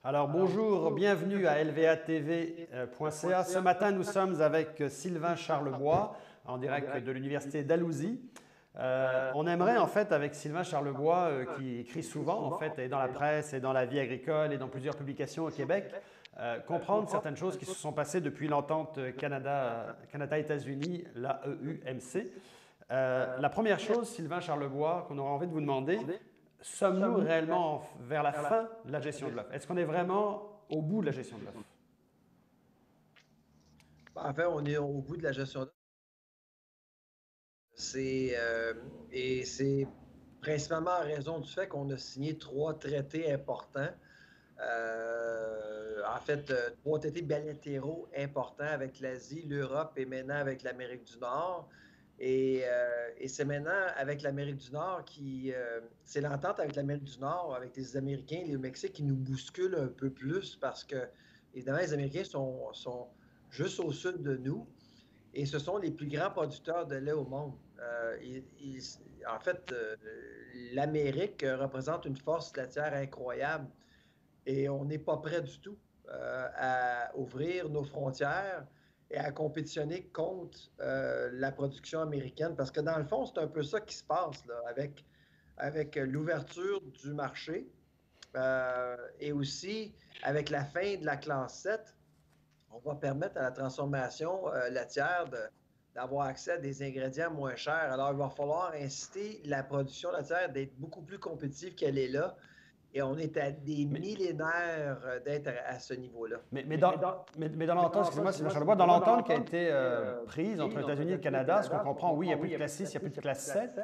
Alors bonjour, bienvenue à lvatv.ca. Ce matin, nous sommes avec Sylvain Charlebois en direct de l'Université Dalhousie. On aimerait en fait avec Sylvain Charlebois, qui écrit souvent en fait, et dans la presse et dans la vie agricole et dans plusieurs publications au Québec, comprendre certaines choses qui se sont passées depuis l'entente Canada-États-Unis, la EUMC. La première chose, Sylvain Charlebois, qu'on aurait envie de vous demander, sommes-nous réellement vers la fin de la gestion de l'œuf? Est-ce qu'on est vraiment au bout de la gestion de l'œuf? En fait, on est au bout de la gestion. C'est et c'est principalement en raison du fait qu'on a signé 3 traités importants. En fait, 3 traités bilatéraux importants avec l'Asie, l'Europe et maintenant avec l'Amérique du Nord. Et c'est maintenant avec l'Amérique du Nord c'est l'entente avec l'Amérique du Nord, avec les Américains et le Mexique qui nous bouscule un peu plus parce que, évidemment, les Américains sont juste au sud de nous. Et ce sont les plus grands producteurs de lait au monde. En fait, l'Amérique représente une force laitière incroyable et on n'est pas prêt du tout à ouvrir nos frontières et à compétitionner contre la production américaine. Parce que dans le fond, c'est un peu ça qui se passe là, avec l'ouverture du marché et aussi avec la fin de la classe 7. On va permettre à la transformation laitière d'avoir accès à des ingrédients moins chers. Alors, il va falloir inciter la production laitière d'être beaucoup plus compétitive qu'elle est là. Et on est à des Mais, millénaires d'être à ce niveau-là. mais dans l'entente, excusez-moi, Sylvain Charlebois, dans l'entente qui a été prise entre les États-Unis et le Canada, ce qu'on comprend, oui, il n'y a plus de classe 6, il n'y a plus de classe 7.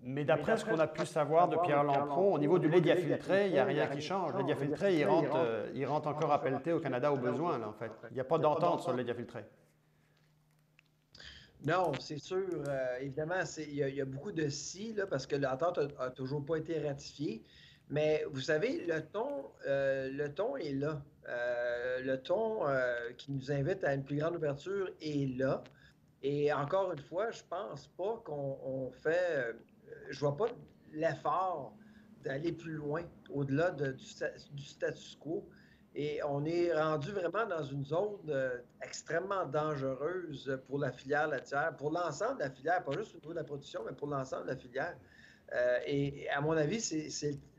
Mais d'après ce qu'on a pu savoir de Pierre Lampron, au niveau du lait diafiltré, il n'y a rien qui change. Le lait diafiltré, il rentre encore à pelleter au Canada au besoin, là, en fait. Il n'y a pas d'entente sur le lait diafiltré. Non, c'est sûr. Évidemment, il y a beaucoup de si, là, parce que l'entente a toujours pas été ratifiée. Mais vous savez, le ton est là. Le ton qui nous invite à une plus grande ouverture est là. Et encore une fois, je pense pas qu'on fait. Je vois pas l'effort d'aller plus loin, au-delà du status quo. Et on est rendu vraiment dans une zone extrêmement dangereuse pour la filière laitière, pour l'ensemble de la filière, pas juste au niveau de la production, mais pour l'ensemble de la filière. Et à mon avis,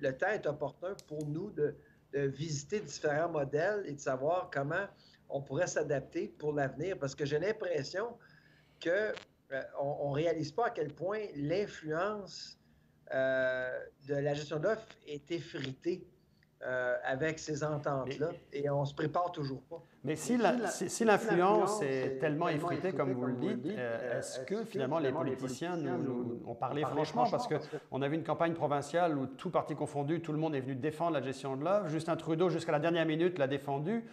le temps est opportun pour nous de visiter différents modèles et de savoir comment on pourrait s'adapter pour l'avenir. Parce que j'ai l'impression qu'on ne réalise pas à quel point l'influence de la gestion de l'offre est effritée avec ces Mais, ententes-là et on ne se prépare toujours pas. Mais si l'influence est tellement effritée, comme vous le dites, est-ce que finalement les politiciens nous ont parlé franchement? Parce qu'on a vu une campagne provinciale où tout parti confondu, tout le monde est venu défendre la gestion de l'œuf. Justin Trudeau, jusqu'à la dernière minute, l'a défendu.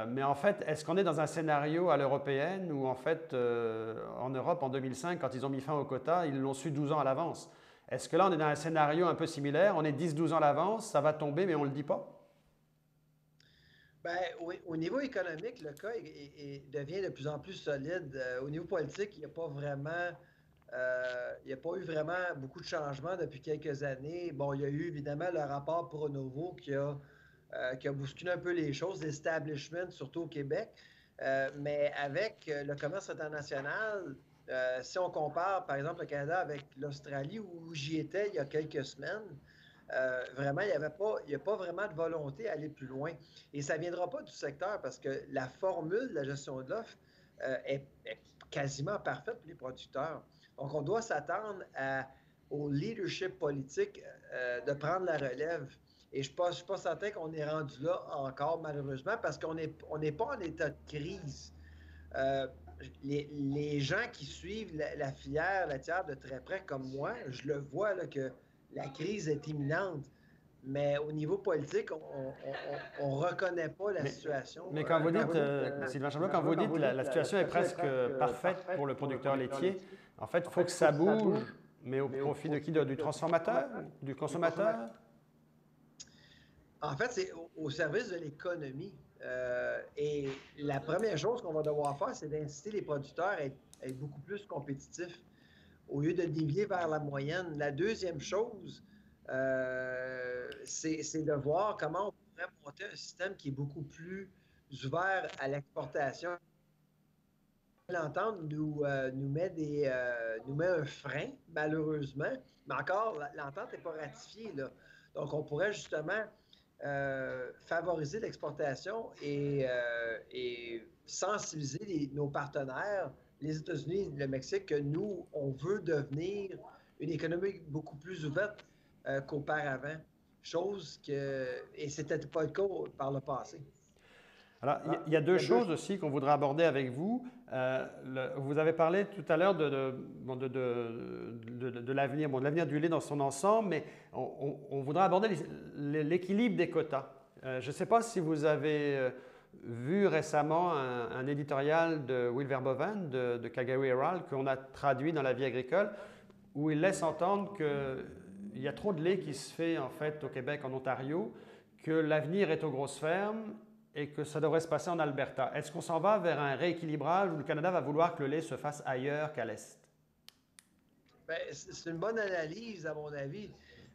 Mais en fait, est-ce qu'on est dans un scénario à l'européenne où en fait, en Europe, en 2005, quand ils ont mis fin au quota, ils l'ont su 12 ans à l'avance? Est-ce que là, on est dans un scénario un peu similaire? On est 10-12 ans à l'avance, ça va tomber, mais on ne le dit pas? Ben, au niveau économique, le cas devient de plus en plus solide. Au niveau politique, il n'y a pas eu vraiment beaucoup de changements depuis quelques années. Bon, il y a eu évidemment le rapport Pronovo qui a bousculé un peu les choses, l'establishment, surtout au Québec. Mais avec le commerce international, si on compare, par exemple, le Canada avec l'Australie, où j'y étais il y a quelques semaines, vraiment, il n'y a pas vraiment de volonté à aller plus loin. Et ça ne viendra pas du secteur parce que la formule de la gestion de l'offre est quasiment parfaite pour les producteurs. Donc, on doit s'attendre au leadership politique de prendre la relève. Et je ne suis pas certain qu'on est rendu là encore, malheureusement, parce qu'on n'est pas en état de crise. Euh, les gens qui suivent la filière laitière de très près, comme moi, je le vois là, que la crise est imminente. Mais au niveau politique, on ne reconnaît pas la Mais, situation. mais quand vous dites, Sylvain Chamblot, quand vous dites la situation est presque parfaite pour le producteur laitier, en fait, il faut que ça bouge, mais au profit de qui? Du transformateur? Du consommateur? En fait, c'est au service de l'économie. Et la première chose qu'on va devoir faire, c'est d'inciter les producteurs à être beaucoup plus compétitifs au lieu de dévier vers la moyenne. La deuxième chose, c'est de voir comment on pourrait monter un système qui est beaucoup plus ouvert à l'exportation. L'entente nous met un frein, malheureusement, mais encore, l'entente n'est pas ratifiée, là. Donc, on pourrait justement favoriser l'exportation et sensibiliser nos partenaires, les États-Unis et le Mexique, que nous, on veut devenir une économie beaucoup plus ouverte qu'auparavant. Chose que, et c'était pas le cas par le passé. Alors, il y a deux choses aussi qu'on voudrait aborder avec vous. Vous avez parlé tout à l'heure de l'avenir, de l'avenir du lait dans son ensemble, mais on voudrait aborder l'équilibre des quotas. Je ne sais pas si vous avez vu récemment un éditorial de Will Verboven de Calgary Herald qu'on a traduit dans La Vie agricole, où il laisse entendre qu'il y a trop de lait qui se fait en fait au Québec, en Ontario, que l'avenir est aux grosses fermes et que ça devrait se passer en Alberta. Est-ce qu'on s'en va vers un rééquilibrage où le Canada va vouloir que le lait se fasse ailleurs qu'à l'Est? Bien, c'est une bonne analyse, à mon avis,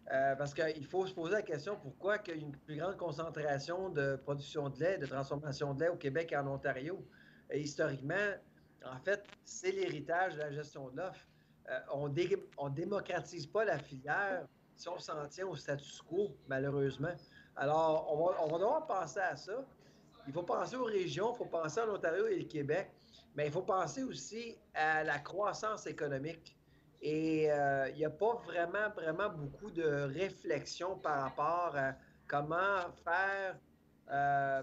parce qu'il faut se poser la question pourquoi il y a une plus grande concentration de production de lait, de transformation de lait au Québec et en Ontario. Et historiquement, en fait, c'est l'héritage de la gestion de l'offre. On ne démocratise pas la filière si on s'en tient au status quo, malheureusement. Alors, on va devoir penser à ça. Il faut penser aux régions, il faut penser à l'Ontario et le Québec, mais il faut penser aussi à la croissance économique. Et il n'y a pas vraiment beaucoup de réflexion par rapport à comment faire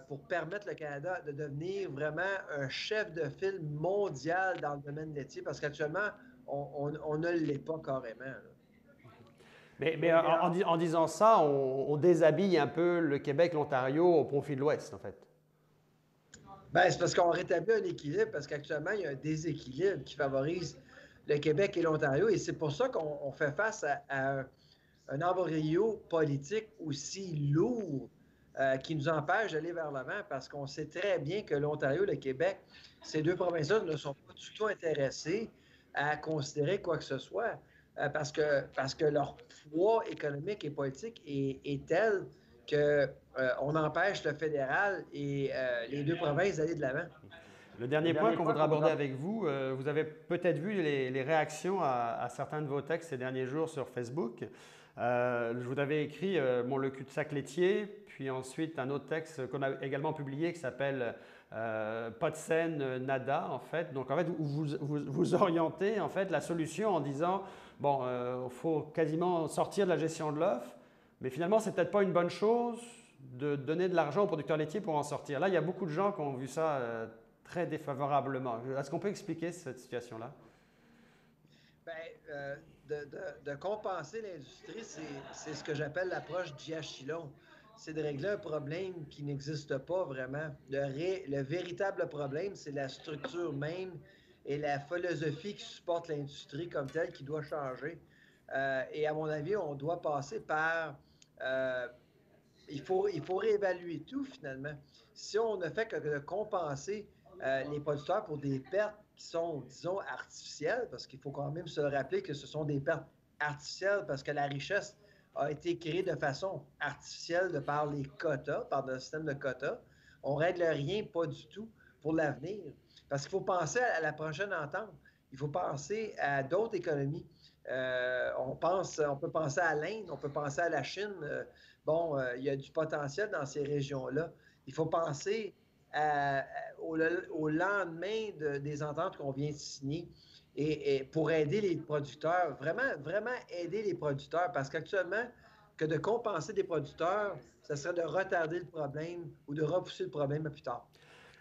pour permettre le Canada de devenir vraiment un chef de file mondial dans le domaine laitier, parce qu'actuellement, on ne l'est pas carrément, là. Mais en disant ça, on déshabille un peu le Québec, l'Ontario au profit de l'Ouest, en fait. Ben, c'est parce qu'on rétablit un équilibre, parce qu'actuellement, il y a un déséquilibre qui favorise le Québec et l'Ontario, et c'est pour ça qu'on fait face à un embryo politique aussi lourd qui nous empêche d'aller vers l'avant, parce qu'on sait très bien que l'Ontario et le Québec, ces deux provinces-là ne sont pas du tout intéressées à considérer quoi que ce soit, parce que leur poids économique et politique est tel qu'on empêche le fédéral et les deux provinces d'aller de l'avant. Le dernier point qu'on voudrait aborder avec vous, vous avez peut-être vu les réactions à certains de vos textes ces derniers jours sur Facebook. Je vous avais écrit le cul-de-sac laitier, puis ensuite un autre texte qu'on a également publié qui s'appelle Pas de scène, nada, en fait. Donc, en fait, vous orientez en fait la solution en disant, bon, il faut quasiment sortir de la gestion de l'offre, mais finalement, c'est peut-être pas une bonne chose de donner de l'argent aux producteurs laitiers pour en sortir. Là, il y a beaucoup de gens qui ont vu ça très défavorablement. Est-ce qu'on peut expliquer cette situation-là? Bien, de compenser l'industrie, c'est ce que j'appelle l'approche Giachilon. C'est de régler un problème qui n'existe pas vraiment. Le véritable problème, c'est la structure même et la philosophie qui supporte l'industrie comme telle qui doit changer. Et à mon avis, on doit passer par... euh, il faut réévaluer tout finalement. Si on ne fait que de compenser les producteurs pour des pertes qui sont, disons, artificielles, parce qu'il faut quand même se rappeler que ce sont des pertes artificielles parce que la richesse a été créée de façon artificielle de par les quotas, par le système de quotas. On ne règle rien, pas du tout, pour l'avenir. Parce qu'il faut penser à la prochaine entente. Il faut penser à d'autres économies. On peut penser à l'Inde, on peut penser à la Chine. Il y a du potentiel dans ces régions-là. Il faut penser au lendemain des ententes qu'on vient de signer et pour aider les producteurs, vraiment aider les producteurs, parce qu'actuellement, que de compenser des producteurs, ça serait de retarder le problème ou de repousser le problème à plus tard.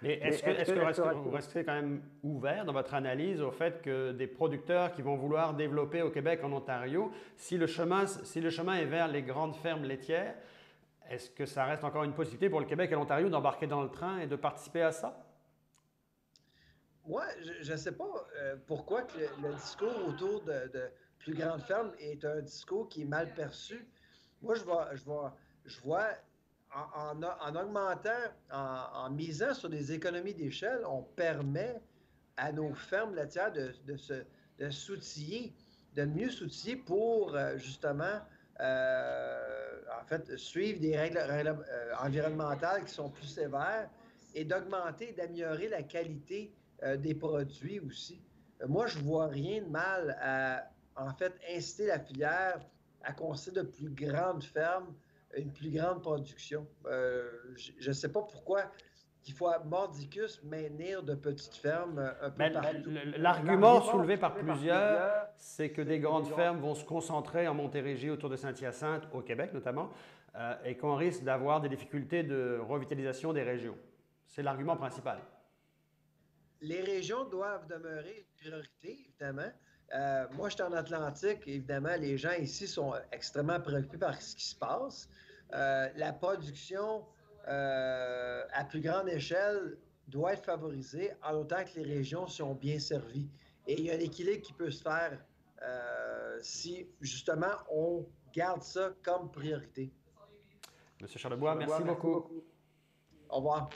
Mais vous restez quand même ouvert dans votre analyse au fait que des producteurs qui vont vouloir développer au Québec, en Ontario, si le chemin est vers les grandes fermes laitières, est-ce que ça reste encore une possibilité pour le Québec et l'Ontario d'embarquer dans le train et de participer à ça? Moi, je ne sais pas pourquoi que le discours autour de plus grandes fermes est un discours qui est mal perçu. Moi, je vois en augmentant, en misant sur des économies d'échelle, on permet à nos fermes laitières de s'outiller, de mieux s'outiller pour justement en fait, suivre des règles environnementales qui sont plus sévères et d'augmenter, d'améliorer la qualité des produits aussi. Moi, je ne vois rien de mal à, en fait, inciter la filière à construire de plus grandes fermes, une plus grande production. Je ne sais pas pourquoi il faut à mordicus maintenir de petites fermes un peu Ben, partout. l'argument soulevé par plusieurs, c'est que des grandes fermes vont se concentrer en Montérégie autour de Saint-Hyacinthe, au Québec notamment, et qu'on risque d'avoir des difficultés de revitalisation des régions. C'est l'argument principal. Les régions doivent demeurer une priorité, évidemment. Moi, je suis en Atlantique. Évidemment, les gens ici sont extrêmement préoccupés par ce qui se passe. La production à plus grande échelle doit être favorisée en autant que les régions sont bien servies. Et il y a un équilibre qui peut se faire si, justement, on garde ça comme priorité. Monsieur Charlebois, merci beaucoup. Au revoir.